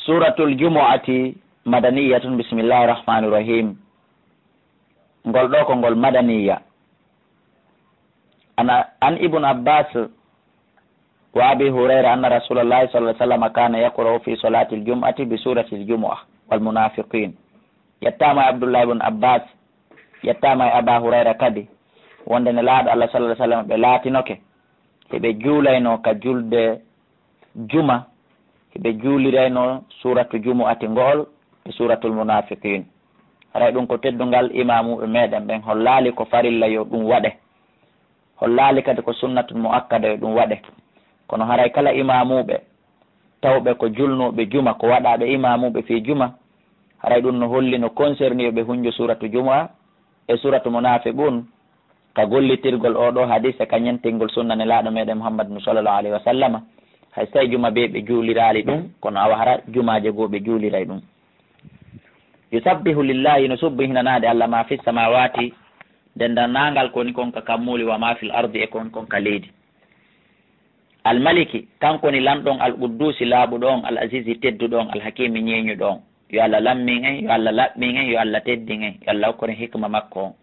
suratul jumu'ati madaniyatun. Bismillahir rahmanir rahim. Ngol ɗo ko ngol madaniya. An ibn Abbas wa abi hurayra anna rasulullahi sallallahu alaihi wasallam kana yaqra'u fi salati al-jum'ati bi surati al-jumu'ah wal munafiqin. Yattama Abdullah ibn Abbas, yattama Aba Hurayra kadi wonde ne laaɗo Allah sallallahu alaihi wasallam ɓe laatinoke heɓe juulayno ka julde juma, heɓe juulirayno suratu jumu'ati ngol e suratul munafiqin. Haray ɗum ko teddungal imamuɓe meɗen ɓen hollali ko farilla yo ɗum waɗe, hollali kadi ko sunnatul muakkada yo ɗum waɗe. Kono haray kala imamuɓe tawɓe ko julnoɓe juma, ko waɗaɓe imamuɓe fi juma, haray ɗum no holli no concerni yoɓe hunjo suratu jumu'a e suratu munafiqun ka gollitirgol oɗo hadise ka ñentingol sunna ne laaɗo meɗen Muhammad sallallahu alaihi wa sallama. Hay so tawi juma be ɓe juulirali ɗum, kono awa hara jumaje goo ɓe juuliray ɗum. Yusabbihu lillahi, no subbihinanade Allah ma fi samawati, dendannagal koni konka kammuli, wa ma fil ardi, e kon konka leydi. Almaliki, kankoni lamɗon, alquddusi laaɓuɗo on, al azizi tedduɗo on, alhakimi ñeñuɗo on. Yo Allah lammin en, yo Allah laɓɓin en, yo Allah teddin en, yo Allah hokkoren hikma makko on.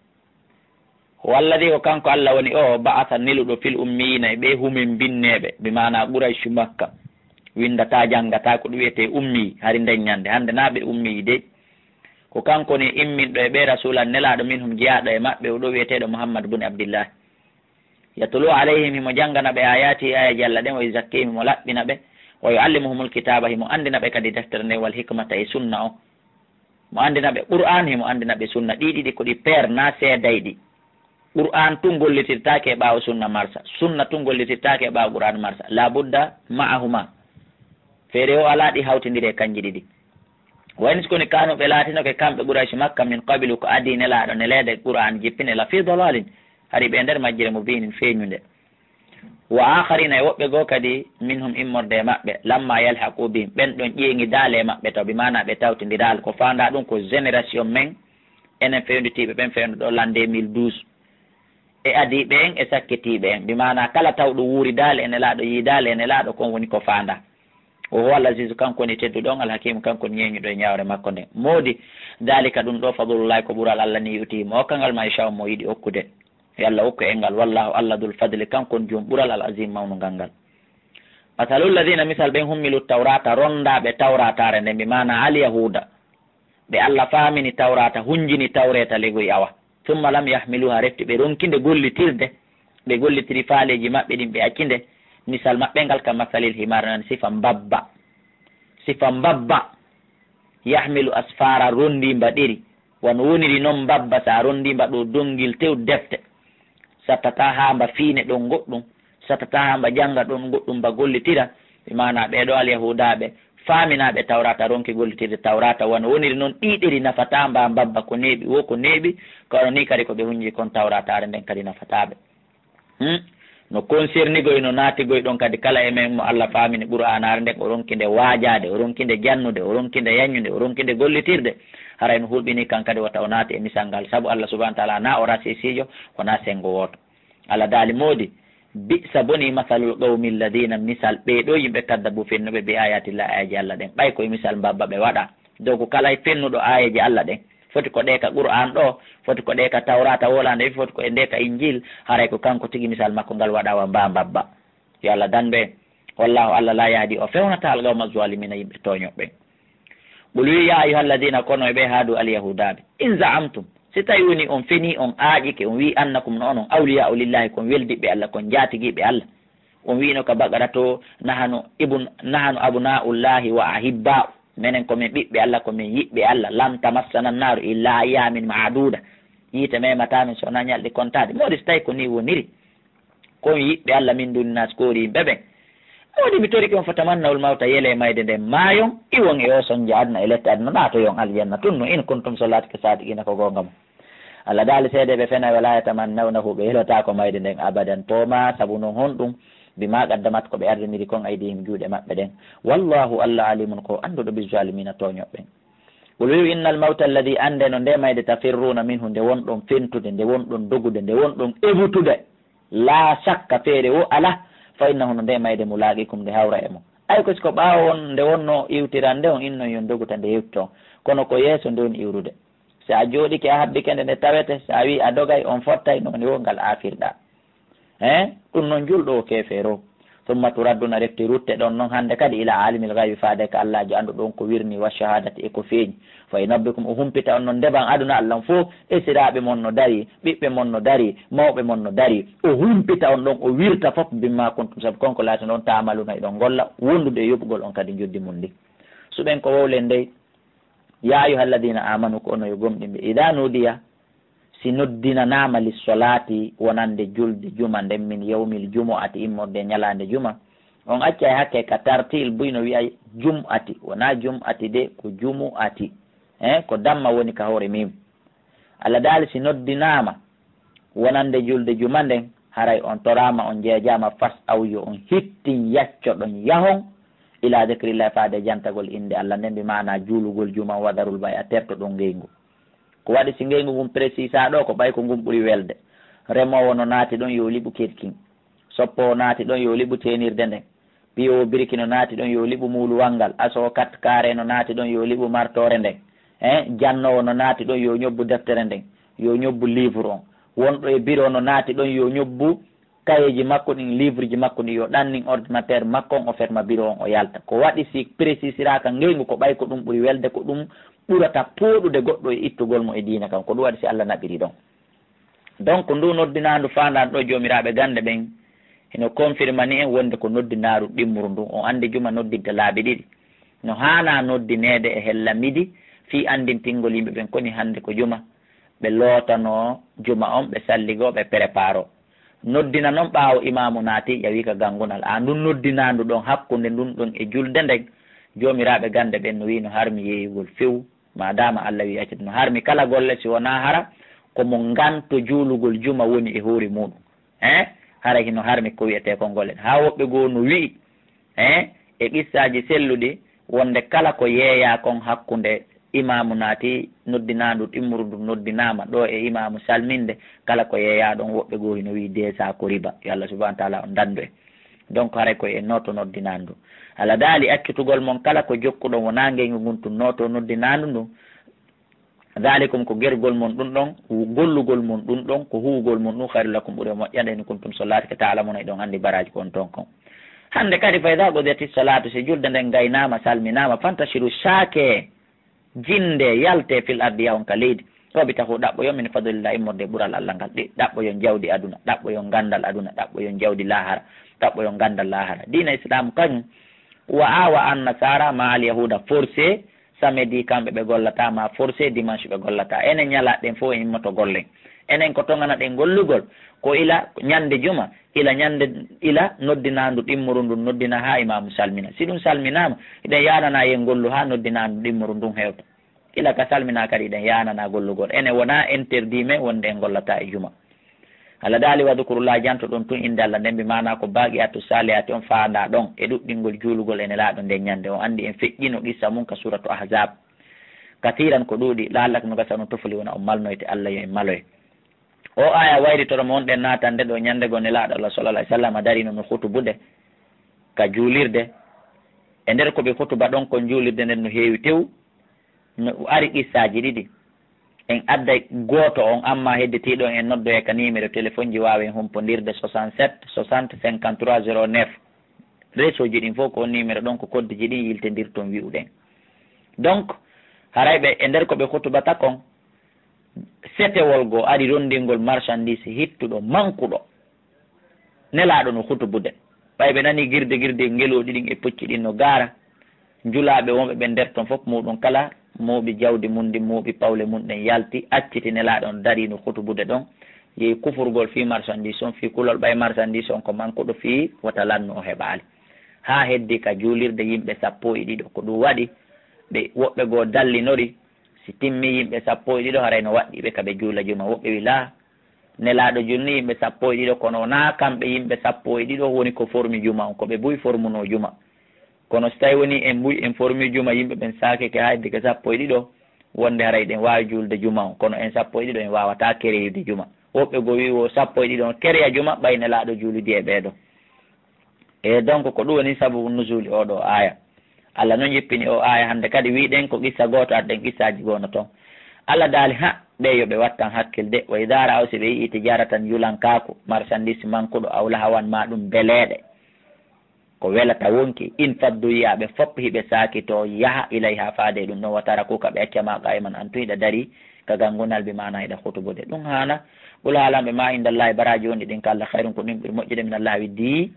Walladi o kanko Allah woni o ba'atha niluɗo fil ummiyina e ɓe humin binneɓe, bi mana Quraysh Makka, windata janngata ko ɗum wiyete ummi hari ndeññande. Hande na ɓe ummi de, ko kanko ni imminɗo e ɓe rasulan nelaɗo minhum jeyaɗo e maɓɓe, o ɗo wiyeteɗo Muhammad bun Abdillah. Yatulu alayhim, himo janngana ɓe ayati ayaji Allah ɗen, o yuzakkihim, himo laɓɓina ɓe, wa yuallimuhumul kitaba, himo andina ɓe kadi deftere nde, wal hikmata e sunna o, mo andina ɓe Qur'an, himo andina ɓe sunna. ɗiɗi ko ɗi paire na seedayɗi. Qur'an tun gollitirtake e ɓaawo sunna marsa, sunna tun gollitirtake e ɓaawo Qur'an marsa, la budda ma'ahuma, feere o ala ɗi hawtindire kanji ɗiɗi. Wayni sikoni kanuɓe laatinoke kamɓe Quraysh Makka min qabilu, ko adi nelaɗo ne leede Qur'an jippine, la fi dalalin, hari ɓe nder majjire mo binin feeñude. Wa akharina, e woɓɓe goo kadi minhum immorde maɓɓe, lamma yalhaqu bihim, ɓen ɗon ƴeeŋi daale maɓɓe taw, bi mana ɓe tawtodiral, ko fanda ɗum ko génération men enen fewnditiɓe ɓen fewndu ɗo l'an 2012 e adiɓe en e sakkitiɓe en, bi mana kala tawɗo wuuri daale ene laaɗo yi daale ene laaɗo, kon woni ko fanda. O ho Allah azizu, kanko ni tedduɗon, alhakimu, kanko ni ñeñuɗo e ñawre makko nde. Moodi dalika ɗum ɗo fadlullahi, ko ɓural Allah ni yutimo okkangal ma isha mo yiɗi okkude, yo Allah hokku engal. Wallahu Allah dul fadli, kankon jom ɓural al azim mawnugal ngal. Masalul ladina, misal ɓen hummilu tawrata, rondaɓe tawratare nden, bi mana al yahuda, ɓe Allah famini tawrata, hunjini tawreta legoy awa, tumma lam yahmiluha, refti ɓe ronkinde gollitirde, ɓe gollitiri faaleji maɓɓe ɗin ɓe accinde. Misal maɓɓe ngal ka masalil himar, nan sifa mbabba, sifa mbabba yahmilu asfara, rondimba ɗiri, won woniri noon mbabba, sa rondimba ɗo dongil tew defte, sattata hamba fiine ɗon goɗɗum, sattata hamba janga ɗon goɗɗum ba gollitira, ɓe mana ɓeɗo al yahudaɓe faminaɓe tawrata, ronki gollitirde tawrata, won woniri noon ɗiɗiri nafata mba mbabba, ko neeɓi wo ko neeɓi, kono ni kadi koɓe hunji kon tawratare nden kadi nafataɓe. No concernigoy, no naatigoy ɗon kadi kala e men mo Allah famini Qur'anare nden, o ronkinde waajade, o ronkinde jannude, o ronkinde yañude, o ronkinde gollitirde, haray no hulɓini kan kadi wata o naati e misal ngal, saabu Allah subhanahu wa ta'ala na o rasisijo, wona sengo woto. Allah daali moodi, bisa boni masalul qawmi alladina, misal ɓeɗo yimɓe kaddabu fennuɓe bi ayatillah, ayaji Allah ɗen, ɓay koye misal mbabba ɓe waɗa dow ko kala e fennuɗo ayaji Allah ɗen, foti ko ɗeka Qur'an ɗo, foti ko ɗeka tawrata wolande, foti ko e ndeka injil, haray ko kanko tigi misal makko ngal waɗawa mba mbabba. Yo Allah danɓe, wallahu Allah la yahdi, o fewnata al qawma zalimina, yimɓe toñoɓe. Qul wi ya ayyuha alladina, kono ɓe haadu al yahudaɓe, in za'amtum, si tawi woni on feni on aaƴike, on wi annakum no onon awliya lillahi, kon weldiɓe Allah, kon jaatigiɓe Allah, on wino ka bagara to nahanu abnaullahi wa ahibba'u, menen komin ɓiɓɓe Allah, komin yiɓɓe Allah, lam tamassana nnaru illa ayamin ma'duda, yiite mematamin sona ñalɗi kontade. Modi so tawi ko ni woniri, kon yiɓɓe Allah, min duni naskori yimɓe ɓen, modi mi toriki on fo tamannawul mawta, yele mayde nden maayon, iwon e o sonje aduna e lette aduna, naatoyon aljanna tunno, in kuntum solatike sadiqina, ko gongam. Allah daali seedeɓe fena wala yatamannawnahu, ɓe helota ko mayde nden abadan, toma saabu noon honɗum bima qaddamat, ko ɓe ardiniri kon aydihim, juuɗe maɓɓe ɗen. Wallahu Allah alimun, ko anduɗo bizalimina, toñoɓɓen. Qul wi innal mawta alladi, ande no nde mayde tafirruna minhu, nde wonɗon fentude, nde wonɗon dogude, nde wonɗon ebutude, la sakka feere wo ala, fa innahu no nde mayde mulaqikum, nde hawra e mo. ay ko siko ɓaawo on nde wonno iwtiran nde on inno yon doguta nde yewtito kono ko yeeso nde woni iwrude so a jooɗike a habbike nde nde tawete so a wi a dogay on fottay noon yo ngal aafirɗa ɗum noon julɗo o keefeero summa turadduna refti rutte ɗon noon hannde kadi ila alimil gaybi faade ka allahji anndu ɗon ko wirni wa shahadati e ko feeñi fa inabbikum o humpita on noon ndeban aduna allah fof esiraɓe mon no dari ɓiɓɓe mon no dari mawɓe mon no dari o humpita on ɗon o wirta fof bimma kontum saabu konko laati noon tamaluna e ɗon golla wondude e yoɓugol on kadi joddi mum ndi suɓen ko wowlen ndey ya ayuha alladina amanu ko ono yo gomɗimɓe ida nudiya si noddinanama lissolati wonande julde juma nden min yawmil jumu'ati immorde ñalande juma on acca e hakke ka tartil buyno wiya jum'ati wona jum'ati de ko jumu'ati ko damma woni ka hoore mim allah daali si noddinama wonande julde juma nden haray on torama on jeejama fas awyo on hittin yaccoɗon yahon ila décrillahi faade jantagol inde allah nden mbi mana juulugol juma wadarul bay a terto ɗon ngeygu ko waɗi si ngeygu ngum précisa ɗo ko ɓay ko ngum ɓuuri welde remowo no naati ɗon yo liɓu ketkin soppo naati ɗon yo liɓu tenirde nden piyowo biriki no naati ɗon yo liɓu muuluwal ngal aso kat kaare no naati ɗon yo liɓu martore nden jannowo no naati ɗon yo ñobbu deftere nden yo ñobbu livre on wonɗo e bureau no naati ɗon yo ñobbu kayeji makko ɗin livre ji makko ɗin yo ɗannin ordinateur makko on o ferma bureau on o yalta ko waɗi si précisiraka ngeygu ko ɓay ko ɗum ɓuuri welde ko ɗum ɓurata pooɗude goɗɗo e ittugol mo e diina kam ko ɗum waɗi si allah naɓiri ɗon donc ndu noddinandu fandan ɗo jomiraɓe gande ɓen eno confirme ni en wonde ko noddinaru ɗimmuru ndu on andi juma noddidde laabi ɗiɗi no hana noddinede e hella midi fi andintingol yimɓe ɓen koni hande ko juma ɓe lootano juma on ɓe salligo ɓe prépare o noddina noon ɓaawo imamu naati yawi ka gangunal a ndun noddinandu ɗon hakkude ndun ɗon e julde nden jomiraɓe gande ɓen no wi no harmi yeeyugol few madama allah wi accata no harmi kala golle si wona hara komo nganto juulugol juma woni e hoore muɗum hara hino harmi ko wiyete ko ngollen ha woɓɓe goo no wi e qissaji selluɗi wonde kala ko yeeya kon hakkude imamu naati noddinandu ɗimmuru ndu noddinama ɗo e imamu salminde kala ko yeeya ɗon woɓɓe goo hino wi desa ko riba yo allah subahana taala o dandu en donc haray koye noto noddinandu allah daali accutugol mon kala ko jokkuɗon wona ngeygu ngun tun noto noddinandu ndu dalikum ko gergol mon ɗum ɗon gollugol mon ɗum ɗon ko huugol mon ɗum hayru lakum ɓuuri moƴƴande ni kuntum solati ko taalamuna e ɗon andi baraji kon ton kon hande kadi fayda godeti salatu si julde nden gaynama salminama fantashiru saake jinde yalte fil ardi yawon ka leydi roɓi tahu ɗaɓɓoyon min fadlillah immorde ɓuural allah ngal ɗi ɗaɓɓoyon jawdi aduna ɗaɓɓoyon gandal aduna ɗaɓɓoyon jawdi lahara ɗaɓɓoyon gandal lahara dina islam kañum wa awa an nasara ma al yahuda forcé samedi kamɓe ɓe gollata ma forcé dimanche ɓe gollata enen ñalaɗen fof en immoto gollen enen ko tongana ɗen gollugol ko ila ñande juma ila noddinandu ɗimmuru ndun noddina ha imamu salmina si ɗum salminama eɗen yanana yen gollu ha noddinandu ɗimmuru ndun hewta ila ka salmina kadi eɗen yanana gollugol ene wona interdit men wonde en gollata e juma allah daali wadoukurullah janto ɗon tun inde allah ndembi mana ko baaqi attu salihati on faanda ɗon e ɗuɗɗingol juulugol ene laaɗo nden ñande on andi en feƴƴino qissa mum ka suratu ahzab katiran ko ɗuuɗi laalaka no gasa no tofoli wona o malnoyte allah yo en maloye o aya wayritoɗo mo wonɗen natande ɗo ñande go ne laaɗo allah sallallah alih sallam darino no hutubude ka juulirde e nder koɓe hutuba ɗon kon juulirde nden no heewi tew no ari qissaji ɗiɗi en adda gooto on amma heddetiɗon en noddoye ka numéro téléphone ji wawen humpodirde 67 60 53 09 réseau ji ɗin fof ko on numéro ɗon ko kodde ji ɗin yiltedir toon wi'uɗen donc harayɓe e nder koɓe hutubata kon setewol goo ari rondingol marchandise hittuɗo mankuɗo nelaɗo no hutubude ɓayɓe nani girde ngeloɗi ɗin e pocci ɗin no gaara julaɓe wonɓe ɓe nder toon fof muɗum kala muuɓi jawdi mum ndi muuɓi pawle mum ɗen yalti acciti nelaɗon dari no hutubude ɗon yehi kufurgol fi marchandise on fi kulol ɓay marchandise on ko mankuɗo fi wata lannu o heɓali ha heddi ka juulirde yimɓe 12 ko ɗum waɗi ɓe woɓɓe goo dallinori si timmi yimɓe 12 harayno waɗɗiɓe kaɓe juula juma woɓɓe wi la nelaɗo junni yimɓe 12 kono wona kamɓe yimɓe 12 woni ko formi juma on koɓe buy formuno juma kono so tawi woni en mbuy en formi juma yimɓe ɓen sakeke ha hedde ke 12 wonde haray ɗen wawi julde juma on kono en 12 en wawata kereyude juma woɓɓe go wi o 12 on kereya juma ɓay nelaɗo juulidi e ɓeeɗo e donc ko ɗum woni sababu nusuli oɗo aya. Allah noon jippini o aya hande kadi wiɗen ko qissa goto adden qissaji gono toon. Allah daali ha ɓe yo ɓe wattan hakkil de wa idara aw si ɓe yii tijaratan yulankaku marchandise mankuɗo awla hawan ma ɗum beleɗe ko welata wonki in faddu yiyaɓe fopp hiɓe saaki to yaha ilayha faade ɗum ɗon watara kuka ɓe accama qayman an tuyiɗa dari ka gangunal bi mana hiɗa hutubude ɗum hana ɓula halanɓe ma indallahi baraji woni ɗin ka Allah hayrun ko ɗum ɓe moƴƴude min Allah widdi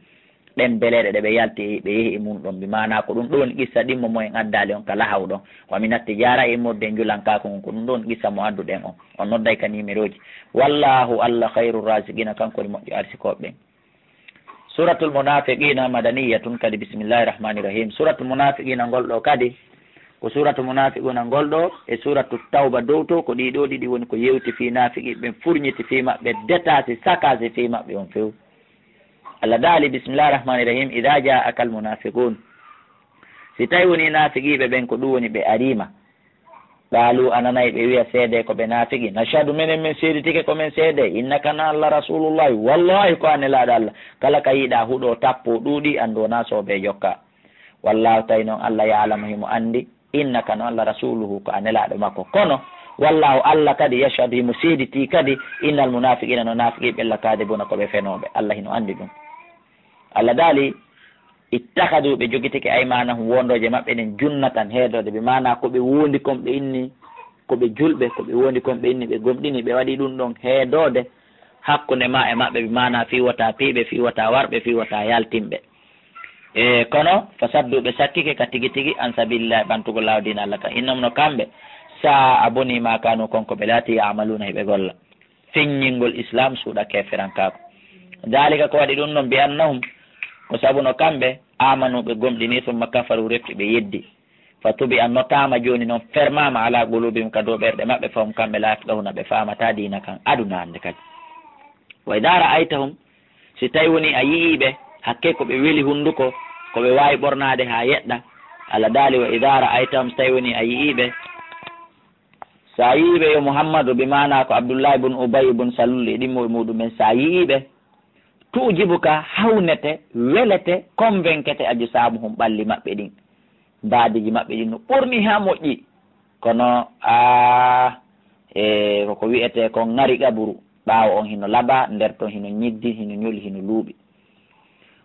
ɗen beleɗe ɗe ɓe yalti ɓe yeehi e mum ɗon bi mana ko ɗum ɗon qissa ɗimmo moyen addali on kala hawɗon wami natti jara e modde julankako on ko ɗum ɗon qissa mo adduɗen on nodday ka numéro ji wallahu Allah khairu rasiqina kanko ni moƴƴo arsikoɓe ɓen. Suratul munafiqina madaniyatun kadi bismillahir rahmanir rahim. Suratul munafiqina ngolɗo kadi ko suratul munafiquna ngolɗo e suratul tawba dow to ko ɗiɗo ɗiɗi woni ko yewti fi nafiqi ɓe furñiti fi maɓɓe detasi sakasi fi maɓɓe on few. Allah daali bismillahir rahmanir rahim idha ja'aka al munafiqun si tawi woni nafiqiɓe ɓen ko ɗum woni ɓe arima qalu ananayi ɓe wiya seede ko ɓe nafiqi nashhadu minen min seeditike komin seede innaka na Allah rasulullahi wallahi ko anelaɗo Allah kala ka yiiɗa huuɗo tappo ɗuuɗi andu wona soɓe jokka wallahu tawi noon Allah ya'lamu himo andi innaka no Allah rasuluhu ko anelaɗo makko kono wallahu Allah kadi yashhadu himo seediti kadi innal munafiqina no nafiqiɓe lakade bona koɓe fenoɓe Allah hino andi ɗum. Allah daali ittahadu ɓe jogitike aymanahum wondoje maɓɓe ɗen junnatan heedode ɓe mana koɓe wondi kon ɓe inni koɓe julɓe koɓe wondi kon ɓe inni ɓe gomɗini ɓe waɗi ɗum ɗon heedode hakkunde ma e maɓɓe ɓe mana fiwata piiɓe fiwata warɓe fiwata yaltimɓe e kono fasadduɓe sakkike ka tigi tigi an sabilillahi ɓantugo lawdina Allah kan innam no kamɓe sa a boni ma kanu konko ɓe laati yamaluna heɓe golla feññingol islam suuɗa keferankako dalika ko waɗi ɗum ɗon mbiyannahum ko sabu no kamɓe amanuɓe gomɗini summa kafaru refti ɓe yeddi fa tubi an notama joni noon fermama ala gulubim ka dow ɓerɗe maɓɓe fawm kamɓe lafɗahuna ɓe famata dina kan aduna hande kadi wa idara aytahum si tawi woni a yiiɓe hakke koɓe weeli hunduko koɓe wawi ɓornade ha yeɗɗa Allah daali wa idara aytahum so tawi woni a yiiɓe sa yiiɓe yo Muhammadu bi mana ko Abdoullahi bun Ubay bun Salul e ɗimmo e muɗumen sa yiiɓe tuujibuka hawnete welete convaincete aju saamuhum ɓalli maɓɓe ɗin baadiji maɓɓe ɗin no ɓurni ha moƴƴi kono koko wiyete ko ngari ƙaburu ɓaawo on hino laɓa nder ton hino ñiddi hino ñoli hino luuɓi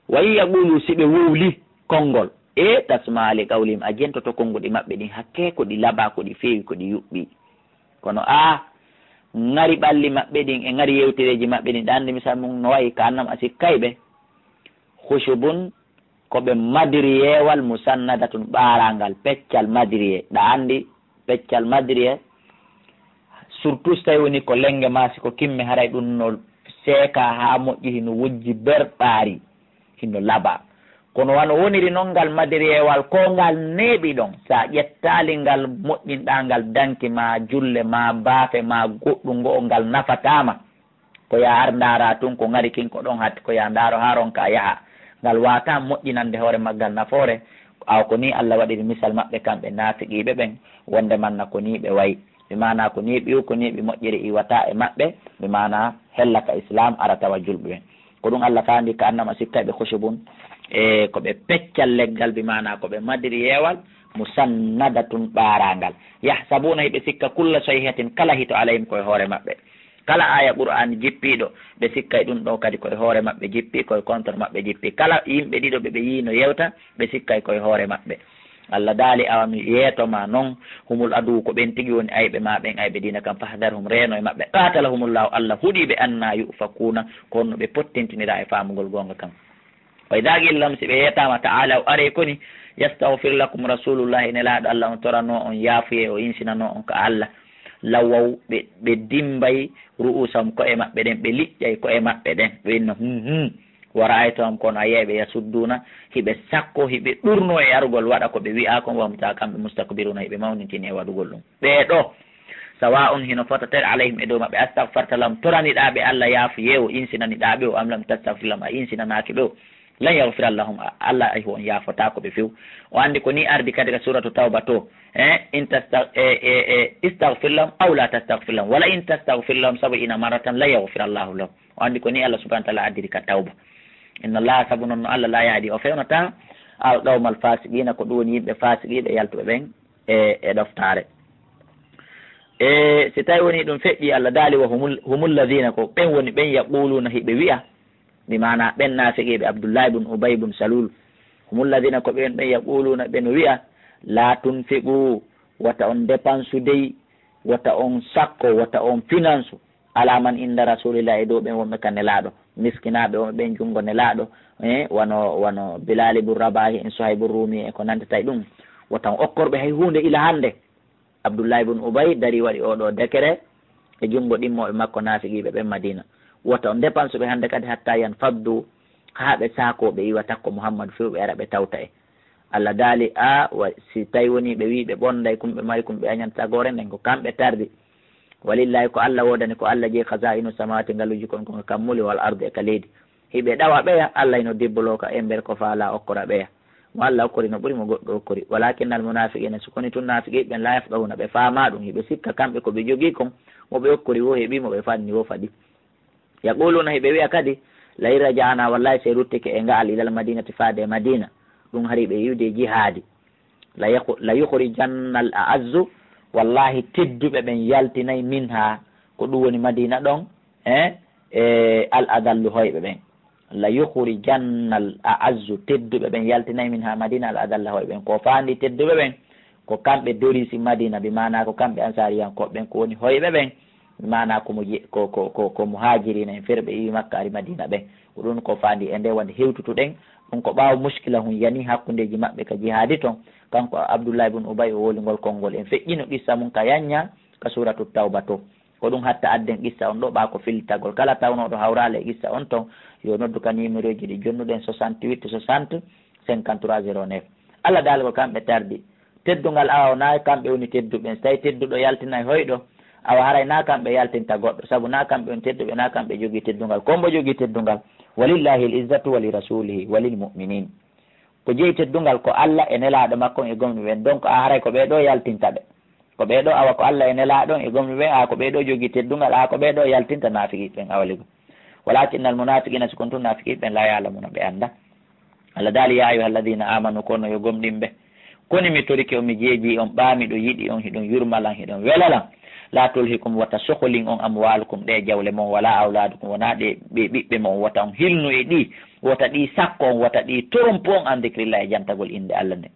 wayi yaqulu si ɓe wowli konngol e tasmali qawlim a jentoto konnguɗi maɓɓe ɗin hakke ko ɗi laɓa ko ɗi feewi ko ɗi yuɓɓi kono ngari ɓalli maɓɓe ɗin e ngari yewtereji maɓɓe ɗin ɗa andi misal mum no wayi ka annam a sikkayɓe hushubun koɓe madriyewal musannadatun ɓarangal peccal madriye ɗa andi peccal madriye surtout so tawi woni ko lenge masi ko kimme haray ɗum no seeka ha moƴƴi hino wujji berɓaari hino laɓa kono wano woniri noon ngal madiriyewal ko ngal neeɓi ɗon sa ƴettali ngal moƴƴinɗa ngal danki ma julle ma baafe ma goɗɗum ngo ngal nafatama ko ya har ndara tun ko ngari kin ko ɗon hatti ko ya ndaro haron ka yaha ngal wata moƴƴinande hoore maggal nafoore aw ko ni Allah waɗiri misal maɓɓe kamɓe naafiqiɓe ɓen wonde manna ko ni ɓe wayi ɓe mana ko ni ɓiw ko ni ɓe moƴƴiri iwata e maɓɓe ɓe mana hellaka islam ara tawa julɓe ɓen ko ɗum Allah fandi ka annama sikkayɓe hushubun e ko ɓe peccal leggal bi mana ko ɓe madiri yewal musannadatun ɓarangal yahsabuna hiɓe sikka kulla sayhatin kala hito alayhim koye hoore maɓɓe kala aya qur'an jippiɗo ɓe sikkay ɗum ɗo kadi koye hoore maɓɓe jippi koye contre maɓɓe jippi kala yimɓe ɗiɗo ɓe yiino yewta ɓe sikkay koye hoore maɓɓe Allah daali awami yeetoma noon humul adu ko ɓen tigi woni ayɓe ma ɓen ayɓe dina kam fahdarhum reeno e maɓɓe qatalahumullahu Allah huuɗiɓe anna yufakuna konno ɓe pottintinira e famugol gonga kam wa idha qillam si ɓe yetama ta'ala o are koni yastaghfir lakum rasulullahi nelaɗo Allah on torano on yaafuye o insinano on ka Allah lawaw ɓe dimbay ru'usam ko e maɓɓe ɗen ɓe liƴƴay ko e maɓɓe ɗen ɓe inna wara aytoam kono a yeeɓe yasudduna hiɓe sakko hiɓe ɗurno e yarugol waɗa ko ɓe wi'a kon wamta kamɓe mustakbiruna hiɓe mawnitini e waɗugol ɗum ɓeeɗo sawa on hino fotatere alayhim e dow maɓɓe astahfarta lam toraniɗaɓe Allah yaafu yewo insinaniɗaɓe o am lam tastahfir lam a insinanaki ɓe o lan yaghfir allahum Allah ay on yaafota ko ɓe few o andi ko ni ardi kadi ka suratu tawba to in istaghfir lahum aw la tastaghfir lahum wala in tastaghfir lahum 70 maratan la yaghfir allahu lahum o andi ko ni Allah subhanahu wa ta'ala addiri ka tawba inna allaha sabu noon no allah la yahdi o fewnata al qawmal fasiqina ko ɗum woni yimɓe fasiqiɓe yaltuɓe ɓen e ɗoftare. Si tawi woni ɗum feƴƴi Allah daali wa humul ladina ko ɓen woni ɓen yaquluna hiɓe wiya mi mana ɓen nafiqiɓe Abdullah ibn Ubay ibn Salul. humul ladina ko ɓen yaquluna ɓen wiya la tunfiqu wata on dépense dey wata on sakko wata on finance ala man inda rasulillah e dow ɓen wonɓe ka nelaɗo miskinaɓe wonɓe ɓen jungo nelaɗo wono Bilal ibn Rabahi en Suhaybu Rumi e ko nandata ɗum wata on okkorɓe hay hunde ila hande. Abdullah ibn Ubay dari waɗi oɗo décret e jungo ɗimmoɓe makko nafiqiɓe ɓen Madina wata on dépense ɓe hande kadi hatta yan faddu ha ɓe sakoɓe iwata ko Muhammadu few ɓe ara ɓe tawta e Allah daali si tawi woni ɓe wi ɓe ɓonday kumɓe mari kumɓe añanta gore nden ko kamɓe tardi walillahi ko Allah wodani ko Allah jeeyi khaza'inu samawati ngaluji kon ko kammuli wal ardu e ka leydi hiɓe ɗawa ɓeya Allah ino dibboloka e nder ko faala okkora ɓeya mo Allah okkori no ɓuuri mo goɗɗo okkori walakinnal munafiqina so koni tun nafiqi ɓen la yafqahuna ɓe faama ɗum hiɓe sikka kamɓe ko ɓe jogui kon moɓe okkori wo heeɓi moɓe fanni wo faɗi yaquluna hiɓe wiya kadi la in raja'na wallahi se ruttike e ngaal ilal madinati faade Madina ɗum hari ɓe yiwde jihadi la yukhrijanna al a'azzu wallahi tedduɓe ɓen yaltinayi min ha ko ɗum woni Madina ɗon al adallu hoyɓe ɓen la yukhrijanna al a'azzu tedduɓe ɓen yaltinayi min ha Madina al adalla hoyɓe ɓen ko fandi tedduɓe ɓen ko kamɓe dorisi Madina bi mana ko kamɓe ansariyankoɓe ɓen ko woni hoyɓe ɓen bi mana ko muhajirina en feere ɓe iwi Makka ari Madina ɓen ko ɗum ko fandi e nde wonde hewtutuɗen ɗum ko ɓaawo muskila hun yani hakkundeji maɓɓe ka jihadi ton kanko Abdullah ibn Ubay o wolingol konngol en feƴƴino qissa mum ka yanña ka suratu tawba to ko ɗum hatta adden qissa on ɗo ɓa ko filtagol kala tawnoɗo hawrale e qissa on ton yo noddu ka numéro ji ɗi jonnuɗen 68 60 53 09 Allah daal ko kamɓe tardi teddungal awa na kamɓe woni tedduɓe so tawi tedduɗo yaltina hoyɗo awa haray na kamɓe yaltinta goɗɗo saabu na kamɓe woni tedduɓe na kamɓe jogui teddungal kombo jogui teddungal walillahi l izzatu wa li rasulihi wa lil mu'minin ko jeeyi teddungal ko Allah e nelaɗo makko e gommi ɓen donc a haray ko ɓeɗo yaltinta ɓe ko ɓeɗo awa ko Allah e nelaɗon e gommi ɓen a ko ɓeɗo jogui teddungal a ko ɓeɗo yaltinta nafiqi ɓen awaligo walakinna al munafiqina so kontum nafiqi ɓen la ya'lamuna ɓe anda Allah daali ya ayyuha alladhina amanu kono yo gomɗinɓe koni mi torike omi jeeji on ɓaamiɗo yiɗi on hiɗon yurmalan hiɗon welalan la tulhikum wata sohlin on amwalukum ɗe jawle mon wala awladukum wona ɗe ɓe ɓiɓɓe mon wata on hilnu e ɗi wata ɗi sakko on wata ɗi torompo on an dicrillah e jantagol inde Allah nde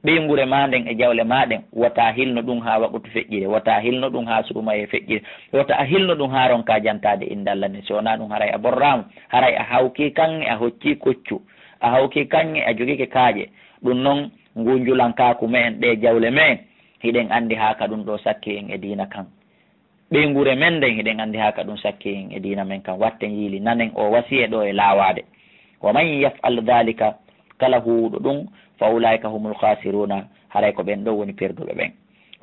ɓeygure ma nden e jawle maɗen wata hilno ɗum ha waɓutu feƴƴire wata hilno ɗum ha suuma e feƴƴire wata hilno ɗum ha ronka jantade inde Allah nde so wona ɗum haray a borrama haray a hawki kanŋe a hocci koccu a hawki kanŋe a jogike kaaƴe ɗum noon ngunjulankaku men ɗe jawle men hiɗen andi ha ka ɗum ɗo sakki en e dina kan ɓeygure men nden hiɗen andi ha ka ɗum sakki en e dina men kan watten yiili nanen o wasiye ɗo e lawade wa man yaf'al dhalika kala huuɗo ɗum fa ulaika humul khasiruna haray ko ɓen ɗo woni perduɓe ɓen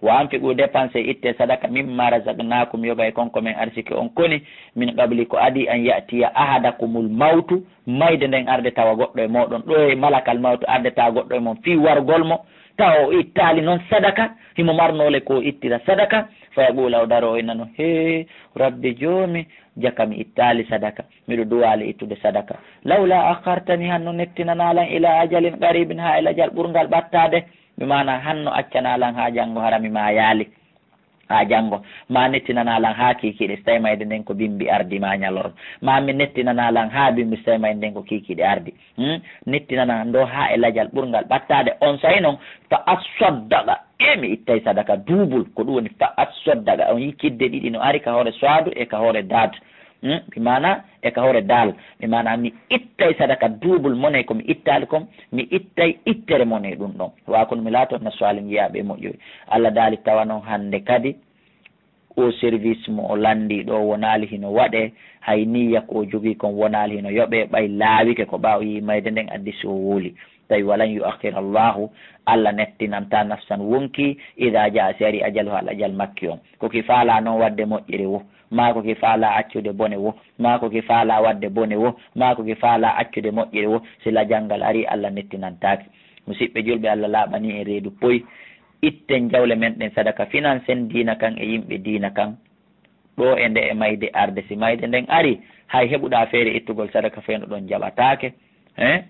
wa anfiqu dépense itte sadaka mimma razaqnakum yoga e konko men arsiki on koni min qabli ko adi an ya'tiya ahadakumul mawtu mayde nden arde tawa goɗɗo e moɗon ɗo e malakal mawtu arde tawa goɗɗo e mon fi wargol mo tawa o ittali noon sadaka himo marnole ko ittira sadaka fa yaqula o daro o innano he rabbi joomi jaka mi ittali sadaka miɗo duwali ittude sadaka lawla akhartani hanno nettinanalan ila ajalin qaribin ha ila jal ɓurgal ɓattade mi mana hanno accanalan ha janggo harami ma yaali ha janggo ma nettinanalan ha kikiɗe so tawi mayde nden ko bimbi ardi ma ñalor ma mi nettinanalan ha bimbi so tawi mayde nden ko kikiɗe ardi nettinana ndo ha e lajal ɓurgal ɓattade on sayi noon fa asoddaqa mi ittay sadaka duubul ko ɗum woni fa asoddaqa on yikkidde ɗiɗi no ari ka hoore soadu e ka hoore daad mi mana e ka hoore daal mi mana mi ittay sadaka duubul mone ko mi ittali kom mi ittay ittere mone ɗum ɗon wa kono mi laato no soali jiyaɓe moƴƴoy Allah daali tawa noon hande kadi o service mo o landi ɗo wonali hino waɗe hay niya ko o jogui kon wonali hino yoɓe ɓay laawike ko ɓaw yi mayde nden addi so wooli tawi walan yuakhir allahu Allah nettinanta nafsan wonki ida jaa si ari ajalu hal ajal makki on koki faala noon wadde moƴƴiri wo ma koki faala accude bone wo ma koki faala wadde bone wo ma koki faala accude moƴƴiri wo sila janggal ari Allah nettinantaki musidɓe julɓe Allah laaɓani e reedu poy itten jawle men ɗen sadaka financen diina kan e yimɓe diina kan ɗo e nde e mayde arde si mayde nden ari hay heɓuɗa feere ittugol sadaka feno ɗon jaɓatake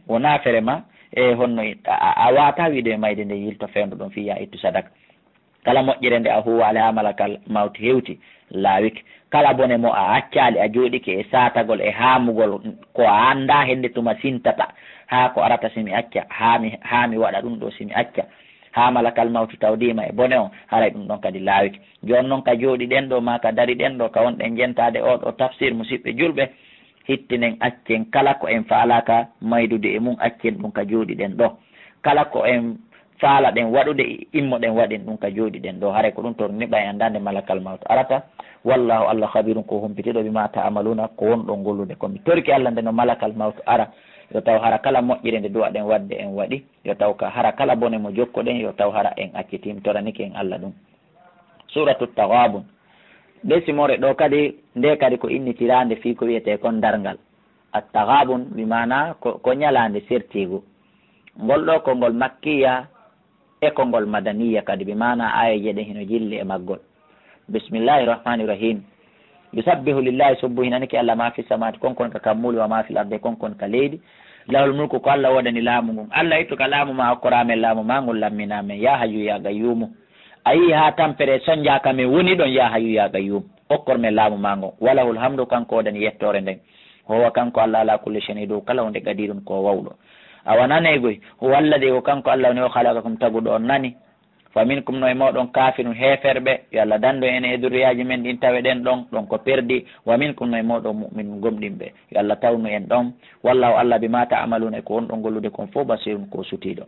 wona fere ma e honno a wata wiide e mayde nde yilto fendo ɗon fiya ittu sadaka kala moƴƴere nde a huwale ha malakal mawti hewti laawike kala bone mo a accali a jooɗike e satagol e haamugol ko a anda hende tuma sintata ha ko arata simi acca haami waɗa ɗum ɗo simi acca ha malakal mawti tawdima e bone on haray ɗum ɗon kadi laawike joni noon ka jooɗi ɗen ɗo ma ka dari ɗen ɗo ka wonɗen jentade oɗo tafsir musidɓe julɓe hittinen accen kala ko en faalaka maydude e mum accen ɗum ka jooɗi ɗen ɗo kala ko en faala ɗen waɗude immo ɗen waɗen ɗum ka jooɗi ɗen ɗo haray ko ɗum to niɓa e andande malakal mawto arata wallahu allah habirum ko humpitiɗo bima ta'amaluna ko wonɗo gollude komi torki allah nde no malakal mawto ara yo taw hara kala moƴƴire nde duwa ɗen wadde en waɗi yo taw ka hara kala bone mo jokko ɗen yo taw hara en accitim toraniki en allah ɗum suratu taghabun nde simore ɗo kadi nde kadi ko innitirande fi ko wiyete kon dargal at-taghabun bimana ko ñalande sertigu ngol ɗo ko ngol makkiya e ko ngol madaniya kadi bimana ayaje ɗen hino jilli e maggol bismillahi rahmani rahim yusabbihu lillahi subbu hinaniki allah ma fi samati konkon ka kammuli wa ma fil arde konkon ka leydi lahul mulku ko allah waɗani laamu ngun allah ittu ka laamu ma hokkoramen laamu ma ngol lamminamen ya hayyu ya gayyumu ayi ha tampere soñjaka men woni ɗon ya hayyu ya gayyum hokkormen laamu ma ngon walahul hamdu kanko waɗani yettore nden howa kanko allah ala kulli shay'in dow kala wonde gadi ɗum ko wawɗo awa nanaygoy huwa alladi o kanko allah woni o halakakum taguɗo on nani fa minkum no e moɗon kafirun heferɓe yo allah dando en e duriyaji men ɗin tawe ɗen ɗon ko perdi wa minkum no e moɗon muminun gomɗinɓe yo allah tawnu en ɗon wallahu allah bima ta'amaluna e ko wonɗon gollude kon fof basirun ko sutiɗo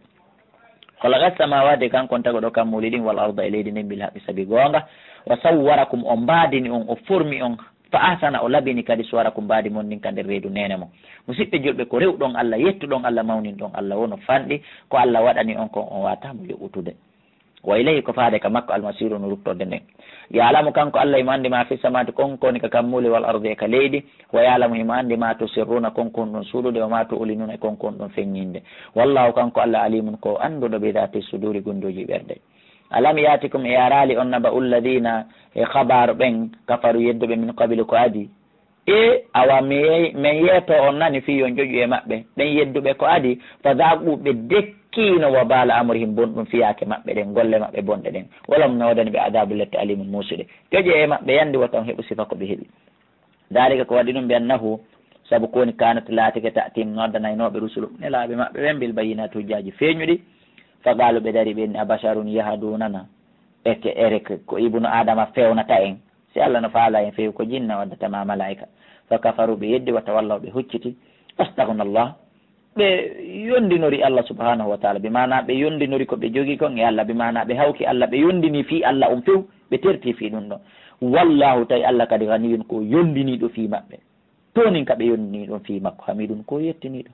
khalaqa samawati kankon tagoɗo kam muli ɗin wal arda e leydi nden bil haqqi saabi gonga wa sawwarakum o mbadini on o formi on fa ahsana o labini kadi suwarakum mbaadi mon ndin ka nder reedu nene mo musidɓe julɓe ko rewɗon allah yettuɗon allah mawnin ɗon allah wono fanɗi ko allah waɗani on kon on watamo yoɓutude wa ilayhi ko faade ka makko almasiru no ruttorde nden yaalamu kanko allah imo andi ma fi samati konkoni ka kammuli wal ardi e ka leydi wa yaalamu imo andi ma to sirruna konkon ɗon suuɗude o ma to ulinuna e konkon ɗon feññinde wallahu kanko allah alimun ko anduɗo ɓe dati suduri gundoji ɓerde alam yatikum e arali on naba ulladina e habaru ɓen kafaru yedduɓe min qabili ko adi e awa min yeeto on nani fi yo joƴu e maɓɓe ɓen yedduɓe ko adi fa daɓuɓe dekkino wa bala amrihim bonɗum fiyake maɓɓe ɗen golle maɓɓe bonɗe ɗen walam nawdani ɓe adabu lette alimun musuɗe joƴe e maɓɓe yandi watan heɓu sifa ko ɓe heeɓi dalika ko waɗi ɗum ɓe annahu saabu koni kanat laatike tatim noddanaynoɓe rusulu nelaɓe maɓɓe ɓen bil bayinati hujjaji feeñuɗi fa qalu ɓe dari ɓenni abasharun yahadunana eke ereke ko ibnu adama fewnata en si allah no faala en fewi ko jinna waddatama malaika fa kafaru ɓe yeddi wa tawallaw ɓe hucciti astagnallah ɓe yondinori allah subhanahu wa taala bimana ɓe yondinori ko ɓe jogui kon e allah bimana ɓe hawki allah ɓe yondini fi allah on few ɓe terti fi ɗum ɗon wallahu tawi allah kadi ganiyun ko yondiniɗo fi maɓɓe tonin ka ɓe yondini ɗon fi makko hamidun ko yettiniɗo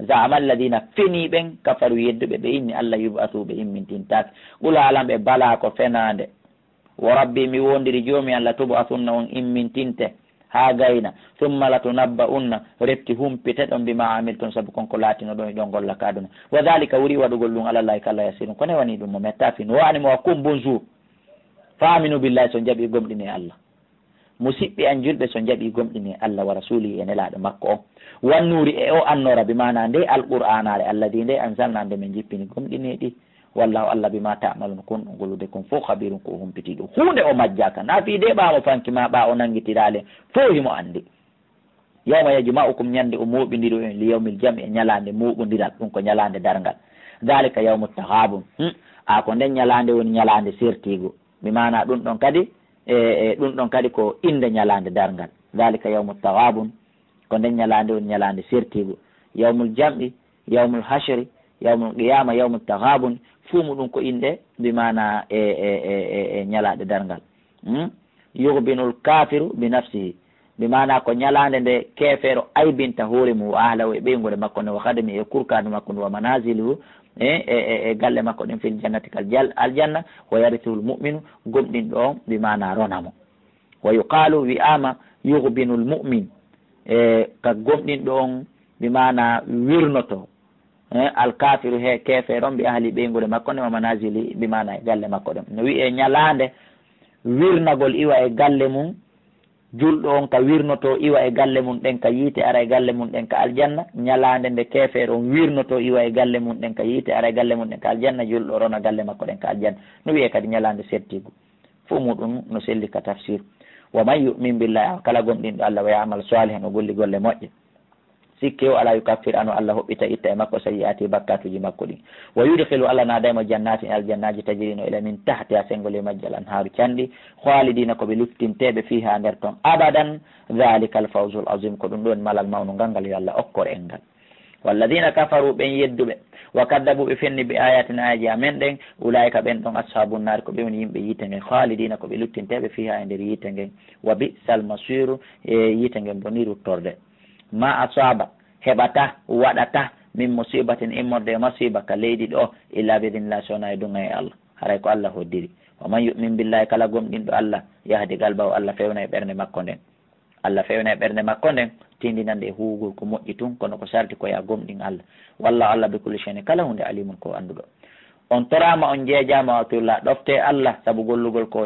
zama alladina feni ɓen kafaru yedduɓe ɓe inni allah yubatu ɓe immintintake ɓula alam ɓe bala ko fenade wo rabbi mi wondiri joomi allah tubatunna on immintinte ha gayna summa la tunabba unna retti humpite ɗon mbima amilton saabu konko laatino ɗon e ɗon golla kaduna wa dhalika wuri waɗugol ɗum alallahi kala yasirun kone wani ɗum mo metta fin wani mo wakkum bonjour faminu billahi so jaaɓi gomɗini e allah musidɓe an julɓe so jaaɓi gomɗini e allah wa rasuli e nelaɗo makko o wannuri e o annora bimana nde alqur'anare alladi nde anzalna nde min jippini gomɗini ɗi wallahu allah bima ta'malun kon ɗo gollude kon fof habirun ko humpitiɗo hunde o majjaka na fi de ɓamo fanki ma ɓa o nanguitirale fo himo andi yawma yajma'ukum ñande o moɓidiro en li yawmil jam e ñalande moɓodiral ɗum ko ñalande dargal dalika yawmu tahabun a ko nden ñalande woni ñalande sertigo bimana ɗum ɗon kadi e ɗum ɗon kadi ko inde ñalande dargal dalika yawmu tahabun ko nden ñalande woni ñalande sertigo yawmul jam'i yawmul hashri yawmul qiyama yawmul tahabun fumu ɗum ko inde bimana e ñalaɗe dargal yuhbinul kafiru bi nafsihi bimana ko ñalande nde kefeero aybinta hoore mum ahla e ɓeygode makko nde o hadami e kurkade makko nde wa manasiluhu e galle makko ɗen fil jannati kal aljanna wa yarithul mu'minu gomɗin ɗo bimana ronamo wa yuqalu wi'ama yuhbinul mu'min ka gomɗin ɗo on bimana wirnoto alkafiru he kefeeron mbi ahli ɓeygode makko nde wa manasili bimana e galle makko ɗen no wiye ñalande wirnagol iwa e galle mum julɗo on ka wirnoto iwa e galle mum ɗen ka yiite ara e galle mum ɗen ka aljanna. ñalande nde keefeere on wirnoto iwa e galle mum ɗen ka yiite ara e galle mum ɗen ka aljanna. julɗo rona galle makko ɗen ka aljanna. no wiye kadi ñalande settigo fo muɗum no selli ka tafsir. wa man yumin billahi kala gomɗinɗo Allah wa yamal salihan o golli golle moƴƴe sikke o ala yukaffir anu Allah hoɓɓita itta e makko sayiati bakkatuji makko ɗi. wa yudkhilu Allah naadaymo jannati e aljannaji tajrino ila min tahti a sengole majjal anharu canɗi khalidina koɓe luftinteɓe fiha nder toon abadan dhalika alfawzu l azim ko ɗum ɗon malal mawnu ngal yo Allah okkor en ngal. walladina kafaru ɓen yedduɓe wa kaddabu ɓe fenni ɓe ayatina ayaji amen ɗen ulaika ɓen ɗon ashabu nari ko ɓe woni yimɓe yiite ngen khalidina koɓe luftinteɓe fiha e nder yiite ngen wa bisal masiru e yiite ngen boni ruttorde. ma asaba heɓata waɗata min musibatin immorde masiba ka leydi ɗo illa bidinillah sowona e dunga e Allah haray ko Allah hoddiri. wa man yumin billahi kala gomɗinɗo Allah yahdi galbawo Allah fewna e ɓernde makko nden. Allah fewna e ɓernde makko nden tindinande e huugol ko moƴƴi tun kono ko sarti ko ya gomɗin Allah. wallahu Allah bi kulli shay'in kala hunde alimun ko anduɗo. on torama on jeejama watullah ɗofte Allah saabu gollugol ko